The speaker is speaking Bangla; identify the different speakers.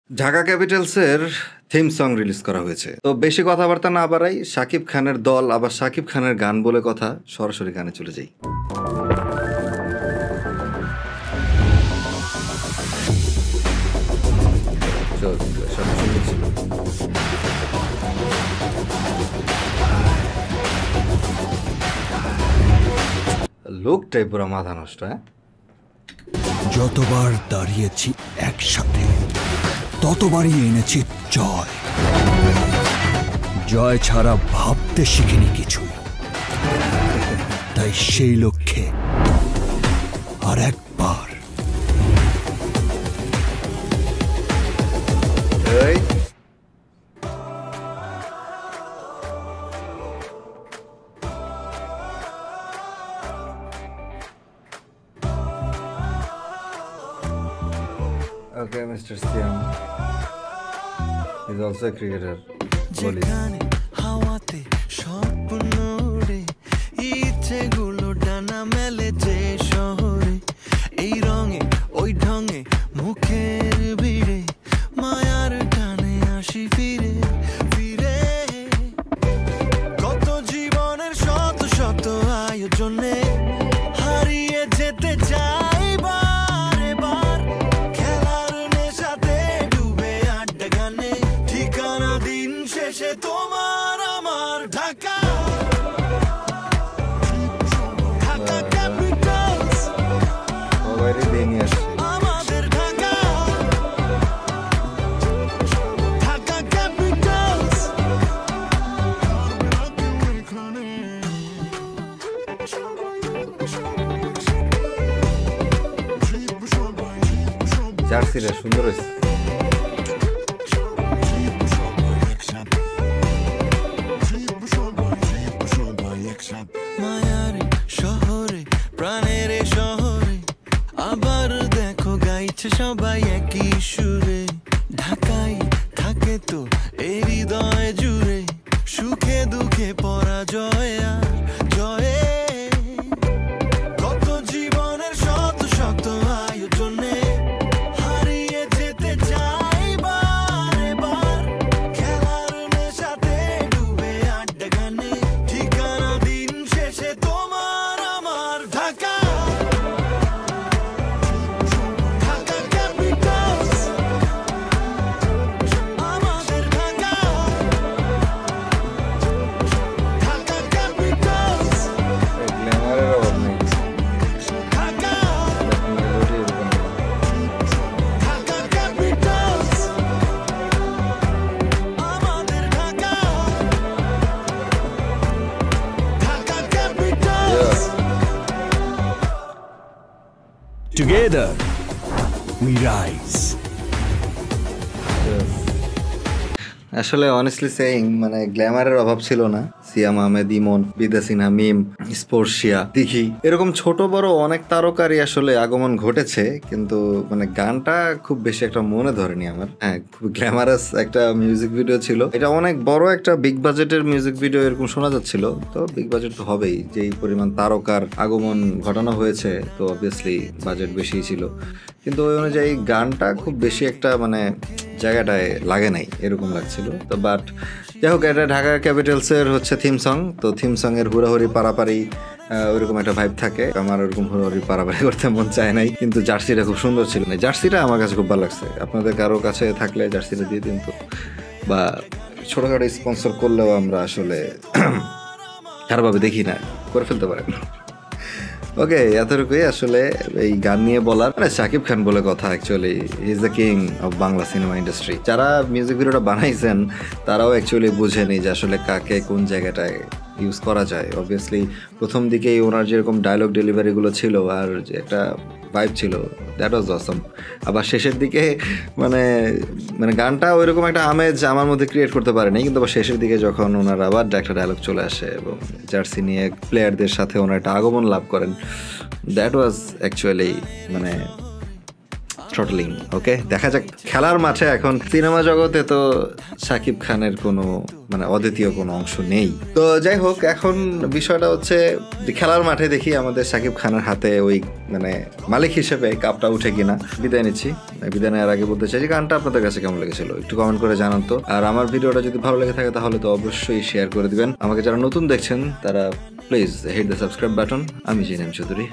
Speaker 1: ঢাকা ক্যাপিটালসের থিম সং রিলিজ করা হয়েছে। তো বেশি কথাবার্তা না বাড়াই, শাকিব খানের দল আবার শাকিব খানের গান বলে কথা, সরাসরি গানে চলে যাই। লোকটাই পুরো মাথা নষ্ট।
Speaker 2: যতবার দাঁড়িয়েছি একসাথে ততবারই এনেছি জয়। জয় ছাড়া ভাবতে শিখিনি কিছু, তাই সেই লক্ষ্যে আর একবার
Speaker 1: Okay, Mr. Siam. He's also a cricketer.
Speaker 3: যেখানে হাওয়াতে স্বপ্ন ওড়ে, ইচ্ছেগুলো ডানা মেলে যে শহরে, এই রঙে ওই ঢঙে মুখের ভিড়ে, মায়ার টানে আসি ফিরে ফিরে। কত জীবনের শত শত আয়োজনে হারিয়ে যেতে চাই বারে বার, খেলার নেশাতে ডুবে আড্ডা গানে, ঠিকানা দিন শেষে তোমার আমার ঢাকা। ঢাকা ক্যাপিটালস
Speaker 1: সবারই দিনই আসছে।
Speaker 3: আমাদের ঢাকা। ঢাকা ক্যাপিটালস
Speaker 1: জার্সিটা সুন্দর হয়েছে।
Speaker 3: মায়ার শহরে, প্রাণের শহরে, আবার দেখো গাইছে সবাই একই সুরে। ঢাকায় থাকে তো এই হৃদয় জুড়ে, সুখে দুঃখে পরাজয় আর জয়ে। কত জীবনের শত শত আয়োজনে হারিয়ে যেতে চাই বারে বার, খেলার নেশাতে ডুবে আড্ডা গানে, ঠিকানা দিন শেষে তোমার আমার ঢাকা। ঢাকা ক্যাপিটালস আমাদের ঢাকা। ঢাকা ক্যাপিটালস
Speaker 1: গ্ল্যামারের অভাব নেই।
Speaker 3: ঢাকা। ঢাকা ক্যাপিটালস আমাদের Dhaka. Dhaka Capitals
Speaker 2: together we rise.
Speaker 1: আসলে অনেস্টলি সেইং, মানে গ্ল্যামারের অভাব ছিল না। সিয়াম আহমেদ, ইমন, বিদ্যা সিনহা, মিম, স্পর্শিয়া, দিঘি, এরকম ছোট বড় অনেক তারকারই আসলে আগমন ঘটেছে, কিন্তু মানে গানটা খুব বেশি একটা মনে ধরেনি আমার। হ্যাঁ, খুব গ্ল্যামারাস একটা মিউজিক ভিডিও ছিল। এটা অনেক বড় একটা বিগ বাজেটের মিউজিক ভিডিও এরকম শোনা যাচ্ছিল। তো বিগ বাজেট তো হবেই, যেই পরিমাণ তারকার আগমন ঘটানো হয়েছে, তো অবভিয়াসলি বাজেট বেশি ছিল। কিন্তু ওই অনুযায়ী গানটা খুব বেশি একটা মানে জায়গাটায় লাগে নাই এরকম লাগছিল। তো বাট যাই হোক, এটা ঢাকা ক্যাপিটালসের হচ্ছে থিম সং। তো থিম সং এর হুড়াহুড়ি পারাপারি ওইরকম একটা ভাইব থাকে। আমার ওরকম হুড়াহুড়ি পারাপারি করতে মন চায় নাই, কিন্তু জার্সিটা খুব সুন্দর ছিল। না, জার্সিটা আমার কাছে খুব ভালো লাগছে। আপনাদের কারো কাছে থাকলে জার্সিটা দিয়ে দিন তো, বা ছোটোখাটো স্পন্সর করলেও আমরা আসলে খারাপভাবে দেখি না, করে ফেলতে পারেন। ওকে, এতটুকুই আসলে এই গান নিয়ে বলার। মানে শাকিব খান বলে কথা, actually he is the king of Bangla cinema industry. যারা মিউজিক ভিডিওটা বানাইছেন তারাও অ্যাকচুয়ালি বুঝেনি যে আসলে কাকে কোন জায়গাটায় ইউজ করা যায়। অবভিয়াসলি প্রথম দিকেই ওনার যেরকম ডায়লগ ডেলিভারিগুলো ছিল আর যে একটা ভাইব ছিল, দ্যাট ওয়াজ অসম। আবার শেষের দিকে মানে মানে গানটা ওইরকম একটা আমেজ আমার মধ্যে ক্রিয়েট করতে পারেনি, কিন্তু আবার শেষের দিকে যখন ওনার আবার একটা ডায়লগ চলে আসে এবং জার্সি নিয়ে প্লেয়ারদের সাথে ওনার একটা আগমন লাভ করেন, দ্যাট ওয়াজ অ্যাকচুয়ালি মানে থ্রটলিং। ওকে, দেখা যাক খেলার মাঠে। এখন সিনেমা জগতে তো শাকিব খানের কোনো মানে অদ্বিতীয় কোনো অংশ নেই। তো যাই হোক, এখন বিষয়টা হচ্ছে যে খেলার মাঠে দেখি আমাদের শাকিব খানের হাতে ওই মানে মালিক হিসেবে কাপটা উঠে কিনা। বিদায় নিচ্ছি। বিদায় নেওয়ার আগে বলতে চাই যে গানটা আপনাদের কাছে কেমন লেগেছিল একটু কমেন্ট করে জানান তো। আর আমার ভিডিওটা যদি ভালো লেগে থাকে তাহলে তো অবশ্যই শেয়ার করে দিবেন। আমাকে যারা নতুন দেখছেন তারা please hit the subscribe button. আমি জিনাম চৌধুরী।